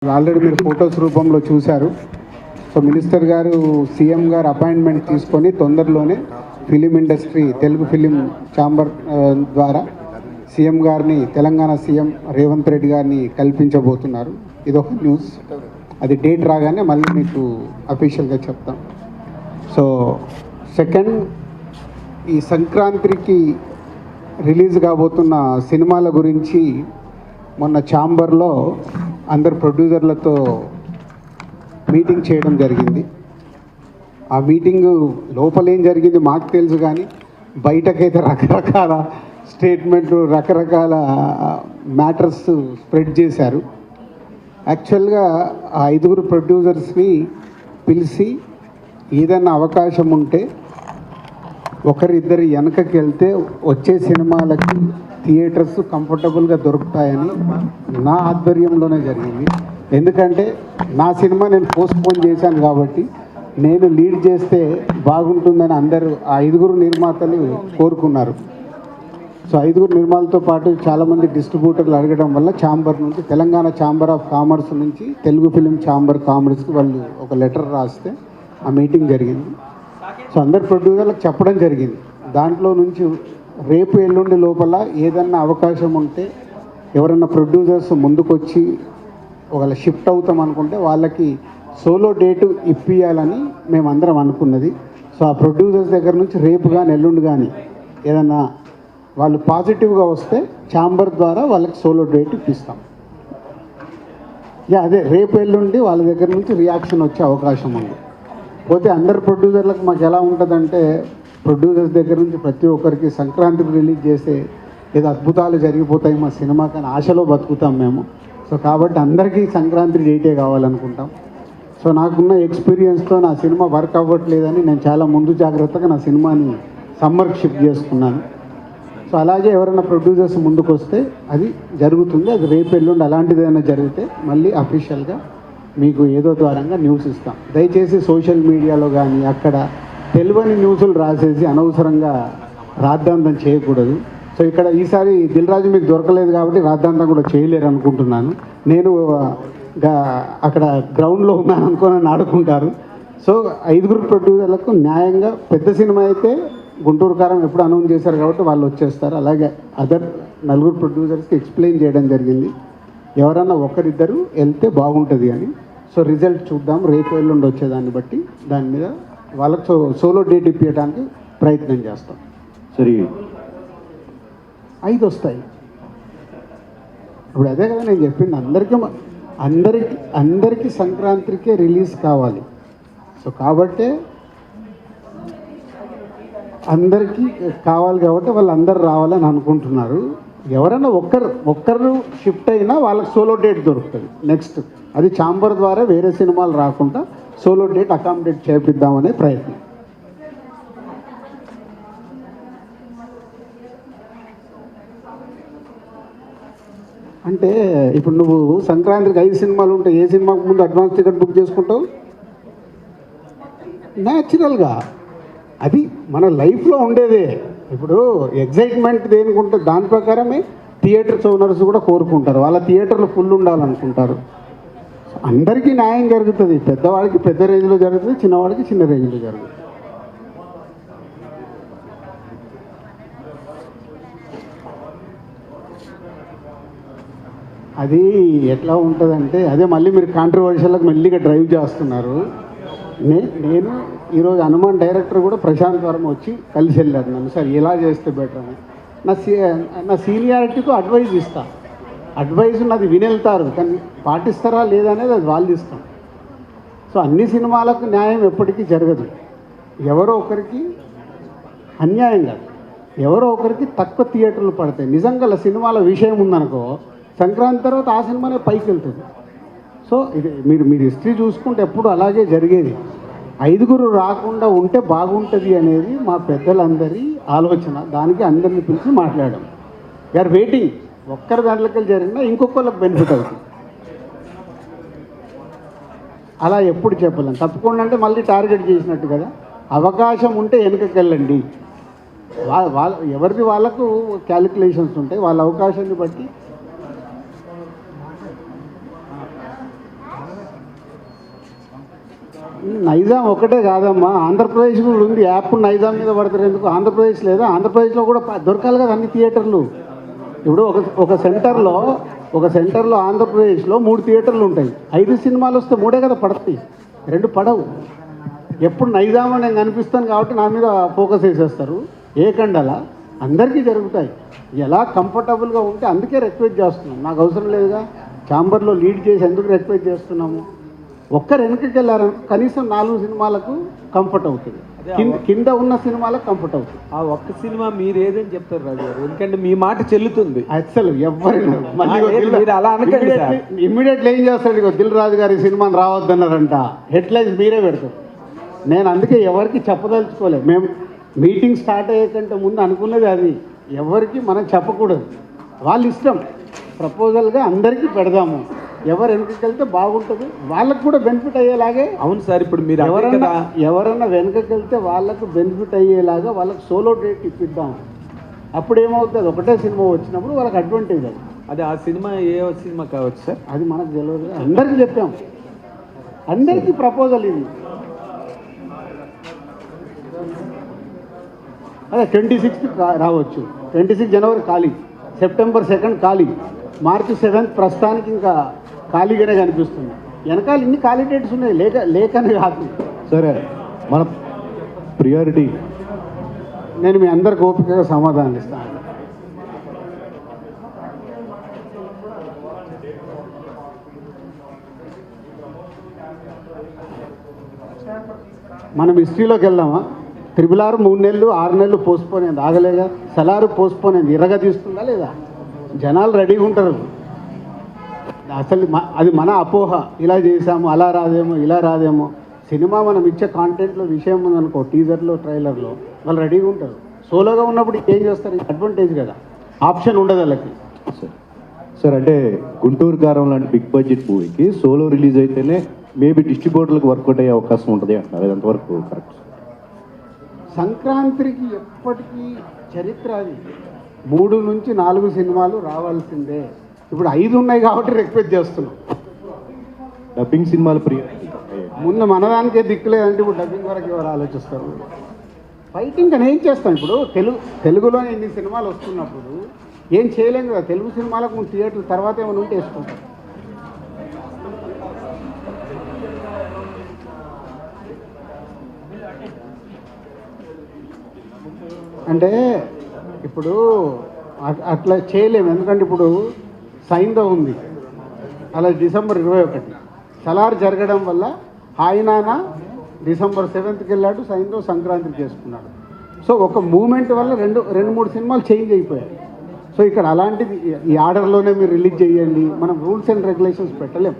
Already మీరు photos రూపంలో చూశారు. సో మినిస్టర్ గారు సీఎం గారు అపాయింట్మెంట్ తీసుకొని తొందరలోనే film industry Telugu film chamber ద్వారా సీఎం గారిని తెలంగాణ సీఎం రేవంత్ రెడ్డి గారిని కల్పించబోతున్నారు. ఇదొక న్యూస్. అది డేట్ రాగానే మళ్ళీ మీకు అఫీషియల్గా చెప్తాం. సో సెకండ్, ఈ సంక్రాంతికి రిలీజ్ కాబోతున్న సినిమాల గురించి మొన్న ఛాంబర్లో అందరు ప్రొడ్యూసర్లతో మీటింగ్ చేయడం జరిగింది. ఆ మీటింగ్ లోపల ఏం జరిగింది మాకు తెలుసు, కానీ బయటకైతే రకరకాల స్టేట్మెంట్లు, రకరకాల మ్యాటర్స్ స్ప్రెడ్ చేశారు. యాక్చువల్గా ఆ 5 ప్రొడ్యూసర్స్ని పిలిచి ఏదైనా అవకాశం ఉంటే ఒకరిద్దరు వెనకకి వెళ్తే వచ్చే సినిమాలకి థియేటర్స్ కంఫర్టబుల్గా దొరుకుతాయని నా ఆధ్వర్యంలోనే జరిగింది. ఎందుకంటే నా సినిమా నేను పోస్ట్పోన్ చేశాను కాబట్టి నేను లీడ్ చేస్తే బాగుంటుందని అందరూ ఆ 5 నిర్మాతలు కోరుకున్నారు. సో 5 నిర్మాతలతో పాటు చాలామంది డిస్ట్రిబ్యూటర్లు అడగడం వల్ల ఛాంబర్ నుంచి, తెలంగాణ ఛాంబర్ ఆఫ్ కామర్స్ నుంచి తెలుగు ఫిలిం ఛాంబర్ కామర్స్కి వాళ్ళు ఒక లెటర్ రాస్తే ఆ మీటింగ్ జరిగింది. సో అందరు ప్రొడ్యూసర్లకు చెప్పడం జరిగింది. దాంట్లో నుంచి రేపు ఎల్లుండి లోపల ఏదన్నా అవకాశం ఉంటే ఎవరన్నా ప్రొడ్యూసర్స్ ముందుకొచ్చి ఒకవేళ షిఫ్ట్ అవుతాం అనుకుంటే వాళ్ళకి సోలో డేటు ఇప్పియాలని మేమందరం అనుకున్నది. సో ఆ ప్రొడ్యూసర్స్ దగ్గర నుంచి రేపు కానీ ఎల్లుండి కానీ ఏదన్నా వాళ్ళు పాజిటివ్గా వస్తే ఛాంబర్ ద్వారా వాళ్ళకి సోలో డేట్ ఇప్పిస్తాం. అదే రేపు ఎల్లుండి వాళ్ళ దగ్గర నుంచి రియాక్షన్ వచ్చే అవకాశం ఉంది. పోతే అందరు ప్రొడ్యూసర్లకు మాకు ఎలా ఉంటుందంటే, ప్రొడ్యూసర్స్ దగ్గర నుంచి ప్రతి ఒక్కరికి సంక్రాంతికి రిలీజ్ చేస్తే ఏదో అద్భుతాలు జరిగిపోతాయి మా సినిమా కానీ ఆశలో బతుకుతాం మేము. సో కాబట్టి అందరికీ సంక్రాంతి డేటే కావాలనుకుంటాం. సో నాకున్న ఎక్స్పీరియన్స్తో నా సినిమా వర్క్ అవ్వట్లేదని నేను చాలా ముందు జాగ్రత్తగా నా సినిమాని సమ్మర్కి షిఫ్ట్ చేసుకున్నాను. సో అలాగే ఎవరైనా ప్రొడ్యూసర్స్ ముందుకు వస్తే అది జరుగుతుంది. అది రేపు ఎల్లుండి అలాంటిది ఏదైనా జరిగితే మళ్ళీ అఫీషియల్గా మీకు ఏదో ద్వారంగా న్యూస్ ఇస్తాం. దయచేసి సోషల్ మీడియాలో కానీ అక్కడ తెలియని న్యూస్లు రాసేసి అనవసరంగా రాద్ధాంతం చేయకూడదు. సో ఇక్కడ ఈసారి దిల్ రాజు మీకు దొరకలేదు కాబట్టి రాద్ధాంతం కూడా చేయలేరు అనుకుంటున్నాను. నేను అక్కడ గ్రౌండ్లో ఉన్నాను అనుకోని ఆడుకుంటారు. సో 5 ప్రొడ్యూసర్లకు న్యాయంగా పెద్ద సినిమా అయితే గుంటూరు కారం ఎప్పుడు అనౌన్స్ చేశారు కాబట్టి వాళ్ళు వచ్చేస్తారు. అలాగే అదర్ 4 ప్రొడ్యూసర్స్కి ఎక్స్ప్లెయిన్ చేయడం జరిగింది. ఎవరన్నా ఒకరిద్దరు వెళ్తే బాగుంటుంది అని. సో రిజల్ట్ చూద్దాం రేపు ఎల్లుండి వచ్చేదాన్ని బట్టి దాని మీద వాళ్ళకి సోలో డేట్ ఇప్పించడానికి ప్రయత్నం చేస్తాం. సరే 5 వస్తాయి. ఇప్పుడు అదే కదా నేను చెప్పింది, అందరికీ సంక్రాంతికే రిలీజ్ కావాలి. సో కాబట్టే అందరికీ కావాలి కాబట్టి వాళ్ళందరూ రావాలని అనుకుంటున్నారు. ఎవరైనా ఒక్కరు షిఫ్ట్ అయినా వాళ్ళకి సోలో డేట్ దొరుకుతుంది. నెక్స్ట్ అది ఛాంబర్ ద్వారా వేరే సినిమాలు రాకుండా సోలో డేట్ అకామిడేట్ చేపిద్దామనే ప్రయత్నం. అంటే ఇప్పుడు నువ్వు సంక్రాంతికి 5 సినిమాలు ఉంటాయి, ఏ సినిమాకు ముందు అడ్వాన్స్ టికెట్ బుక్ చేసుకుంటావు? న్యాచురల్గా అది మన లైఫ్లో ఉండేదే. ఇప్పుడు ఎగ్జైట్మెంట్ దేనికి ఉంటుంది దాని ప్రకారమే థియేటర్స్ ఓనర్స్ కూడా కోరుకుంటారు. వాళ్ళ థియేటర్లు ఫుల్ ఉండాలనుకుంటారు. అందరికీ న్యాయం జరుగుతుంది. పెద్దవాడికి పెద్ద రేంజ్లో జరుగుతుంది, చిన్నవాడికి చిన్న రేంజ్లో జరుగుతుంది. అది ఎట్లా ఉంటుందంటే, అదే మళ్ళీ మీరు కాంట్రవర్షియల్కి మెల్లిగా డ్రైవ్ చేస్తున్నారు. నేను ఈరోజు హనుమాన్ డైరెక్టర్ కూడా ప్రశాంత్ వర్మ వచ్చి కలిసి వెళ్ళాడు నన్ను, సార్ ఎలా చేస్తే బెటర్ అని. నా సీనియారిటీతో అడ్వైజ్ ఇస్తా. అడ్వైజ్ నాది వినెళ్తారు, కానీ పాటిస్తారా లేదా అనేది అది వాళ్ళు ఇస్తాం. సో అన్ని సినిమాలకు న్యాయం ఎప్పటికీ జరగదు. ఎవరో ఒకరికి అన్యాయం కాదు, ఎవరో ఒకరికి తక్కువ థియేటర్లు పడతాయి. నిజంగా సినిమాల విషయం ఉందనుకో, సంక్రాంతి తర్వాత ఆ సినిమానే పైకి వెళ్తుంది. సో ఇది మీరు హిస్టరీ చూసుకుంటే ఎప్పుడు అలాగే జరిగేది. 5 రాకుండా ఉంటే బాగుంటుంది అనేది మా పెద్దలందరి ఆలోచన. దానికి అందరిని పిలిచి మాట్లాడాం. We are waiting. ఒక్కరి దాంట్లోకి జరిగినా ఇంకొకళ్ళకి బెనిఫిట్ అవుతుంది. అలా ఎప్పుడు చెప్పలేం. తప్పకుండా అంటే మళ్ళీ టార్గెట్ చేసినట్టు కదా. అవకాశం ఉంటే వెనుకకి వెళ్ళండి. ఎవరిది వాళ్ళకు క్యాలిక్యులేషన్స్ ఉంటాయి. వాళ్ళ అవకాశాన్ని బట్టి నైజాం ఒకటే కాదమ్మా, ఆంధ్రప్రదేశ్ కూడా ఉంది. యాప్ నైజాం మీద పడతారు ఎందుకు? ఆంధ్రప్రదేశ్ లేదా? ఆంధ్రప్రదేశ్లో కూడా దొరకాలి కదా అన్ని థియేటర్లు. ఇప్పుడు ఒక సెంటర్లో ఆంధ్రప్రదేశ్లో 3 థియేటర్లు ఉంటాయి. 5 సినిమాలు వస్తే 3 కదా పడతాయి, 2 పడవు. ఎప్పుడు నైజామో నేను కనిపిస్తాను కాబట్టి నా మీద ఫోకస్ వేసేస్తారు. ఏ కండలా అందరికీ జరుగుతాయి. ఎలా కంఫర్టబుల్గా ఉంటే అందుకే రిక్వెస్ట్ చేస్తున్నాం. నాకు అవసరం లేదుగా ఛాంబర్లో లీడ్ చేసి ఎందుకు రిక్వెస్ట్ చేస్తున్నాము? ఒక్కరు వెనకకి వెళ్ళారని కనీసం 4 సినిమాలకు కంఫర్ట్ అవుతుంది, కింద ఉన్న సినిమాలకు కంఫర్ట్ అవుతుంది. ఆ ఒక్క సినిమా మీరు ఏదని చెప్తారు రాజు గారు, ఎందుకంటే మీ మాట చెల్లుతుంది. అసలు ఎవరైనా మీరు అలా అనకండి. ఇమ్మీడియట్లీ ఏం చేస్తాడు? ఇగో దిల్ రాజు గారి సినిమాని రావద్దన్నారంట, హెడ్లైన్స్ మీరే పెడతారు. నేను అందుకే ఎవరికి చెప్పదలుచుకోలేదు. మేము మీటింగ్ స్టార్ట్ అయ్యేకంటే ముందు అనుకున్నది అది. ఎవరికి మనం చెప్పకూడదు, వాళ్ళ ఇష్టం. ప్రపోజల్గా అందరికీ పెడదాము, ఎవరు వెనకకి వెళ్తే బాగుంటుంది, వాళ్ళకు కూడా బెనిఫిట్ అయ్యేలాగే. అవును సార్, ఇప్పుడు మీరు ఎవరన్నా వెనకకి వెళ్తే వాళ్ళకు బెనిఫిట్ అయ్యేలాగా వాళ్ళకి సోలో డేట్ ఇప్పిద్దాం. అప్పుడు ఏమవుతుంది? ఒకటే సినిమా వచ్చినప్పుడు వాళ్ళకి అడ్వాంటేజ్ అది. అదే ఆ సినిమా ఏ సినిమా కావచ్చు సార్, అది మనకు తెలియదు. అందరికీ చెప్పాము, అందరికీ ప్రపోజల్ ఇది. అదే 26కి రావచ్చు. 26 జనవరి ఖాళీ, సెప్టెంబర్ 2 ఖాళీ, మార్చి 7 ప్రస్తుతానికి ఇంకా ఖాళీగానే కనిపిస్తుంది. వెనకాల ఇన్ని ఖాళీ డేట్స్ ఉన్నాయి, లేకనే కాదు. సరే, మన ప్రియారిటీ నేను మీ అందరికి ఓపికగా సమాధానం ఇస్తాను. మనం హిస్టరీలోకి వెళ్దామా? RRR 3 నెలలు 6 నెలలు పోస్ట్పోన్ అయింది, ఆగలేగా. సలారు పోస్ట్పోన్ అయింది, ఇరగ తీస్తుందా లేదా? జనాలు రెడీగా ఉంటారు. అసలు అది మన అపోహ. ఇలా చేసాము, అలా రాదేమో, ఇలా రాదేమో. సినిమా మనం ఇచ్చే కాంటెంట్లో విషయం ఉందనుకో, టీజర్లో ట్రైలర్లో వాళ్ళు రెడీగా ఉంటారు. సోలోగా ఉన్నప్పుడు ఏం చేస్తారు? అడ్వాంటేజ్ కదా, ఆప్షన్ ఉండదు వాళ్ళకి. సార్ అంటే గుంటూరు కారం లాంటి బిగ్ బడ్జెట్ మూవీకి సోలో రిలీజ్ అయితేనే మేబీ డిస్ట్రిబ్యూటర్లకు వర్కౌట్ అయ్యే అవకాశం ఉంటుంది అంటున్నారు. అది ఎంతవరకు కరెక్ట్? సంక్రాంతికి ఎప్పటికీ చరిత్ర అది. 3 నుంచి 4 సినిమాలు రావాల్సిందే. ఇప్పుడు 5 ఉన్నాయి కాబట్టి రిక్వెస్ట్ చేస్తున్నాం. డబ్బింగ్ సినిమాలు ముందు మనదానికే దిక్కులేదంటే ఇప్పుడు డబ్బింగ్ వరకు ఎవరు ఆలోచిస్తారు? ఫైటింగ్ అని ఏం చేస్తాం? ఇప్పుడు తెలుగులోనే ఇన్ని సినిమాలు వస్తున్నప్పుడు ఏం చేయలేం కదా. తెలుగు సినిమాలకు ముందు థియేటర్ తర్వాత ఏమైనా ఉంటే వేసుకుంటాం. అంటే ఇప్పుడు అట్లా చేయలేము, ఎందుకంటే ఇప్పుడు సైందో ఉంది, అలా డిసెంబర్ 21. సలార్ జరగడం వల్ల హాయినానా డిసెంబర్ 7కి వెళ్ళాడు, సైందో సంక్రాంతికి చేసుకున్నాడు. సో ఒక మూమెంట్ వల్ల 2-3 సినిమాలు చేంజ్ అయిపోయాయి. సో ఇక్కడ అలాంటిది ఈ ఆర్డర్లోనే మీరు రిలీజ్ చేయండి, మనం రూల్స్ అండ్ రెగ్యులేషన్స్ పెట్టలేము.